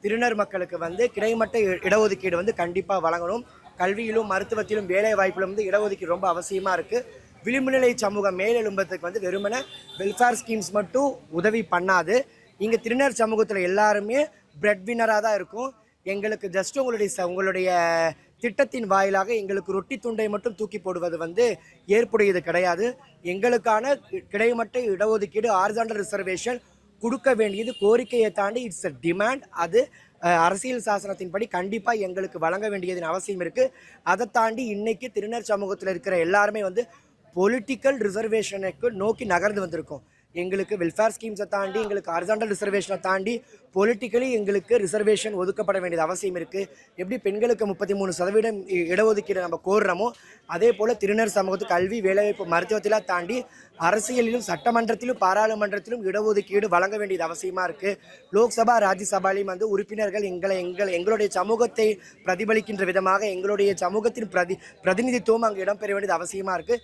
திருநர் மக்களுக்கு வந்து கிடைமட்ட இடஒதுக்கீடு வந்து கண்டிப்பாக வழங்கணும். கல்வியிலும் மருத்துவத்திலும் வேலை வாய்ப்பிலும் வந்து இடஒதுக்கீடு ரொம்ப அவசியமாக இருக்குது. விளிம்பு நிலை சமூகம் மேலெழும்பத்துக்கு வந்து வெறுமனே வெல்ஃபேர் ஸ்கீம்ஸ் மட்டும் உதவி பண்ணாது. இங்கே திருநர் சமூகத்தில் எல்லாருமே பிரெட் வின்னராக தான் இருக்கும். எங்களுக்கு ஜஸ்ட் உங்களுடைய திட்டத்தின் வாயிலாக எங்களுக்கு ரொட்டி துண்டை மட்டும் தூக்கி போடுவது வந்து ஏற்புடையது கிடையாது. எங்களுக்கான கிடைமட்ட இடஒதுக்கீடு ஹாரிசான்டல் ரிசர்வேஷன் கொடுக்க வேண்டியது கோரிக்கையை தாண்டி இட்ஸ் அ டிமாண்ட். அது அரசியல் சாசனத்தின்படி கண்டிப்பாக எங்களுக்கு வழங்க வேண்டியதின் அவசியம் இருக்குது. அதை தாண்டி இன்னைக்கு திருநர் சமூகத்தில் இருக்கிற எல்லாருமே வந்து பொலிட்டிக்கல் ரிசர்வேஷனுக்கு நோக்கி நகர்ந்து வந்திருக்கோம். எங்களுக்கு வெல்ஃபேர் ஸ்கீம்ஸை தாண்டி எங்களுக்கு ஹாரிசான்டல் ரிசர்வேஷனை தாண்டி பொலிட்டிக்கலி எங்களுக்கு ரிசர்வேஷன் ஒதுக்கப்பட வேண்டியது அவசியம் இருக்குது. எப்படி பெண்களுக்கு 33% இடஒதுக்கீடு நம்ம கோர்றோமோ அதே போல் திருநர் சமூகத்துக்கு கல்வி வேலைவாய்ப்பு மருத்துவத்திலாம் தாண்டி அரசியலிலும் சட்டமன்றத்திலும் பாராளுமன்றத்திலும் இடஒதுக்கீடு வழங்க வேண்டியது அவசியமாக இருக்குது. லோக்சபா ராஜ்யசபாலையும் வந்து உறுப்பினர்கள் எங்களுடைய சமூகத்தை பிரதிபலிக்கின்ற விதமாக எங்களுடைய சமூகத்தின் பிரதிநிதித்துவம் அங்கே இடம்பெற வேண்டியது அவசியமாக இருக்குது.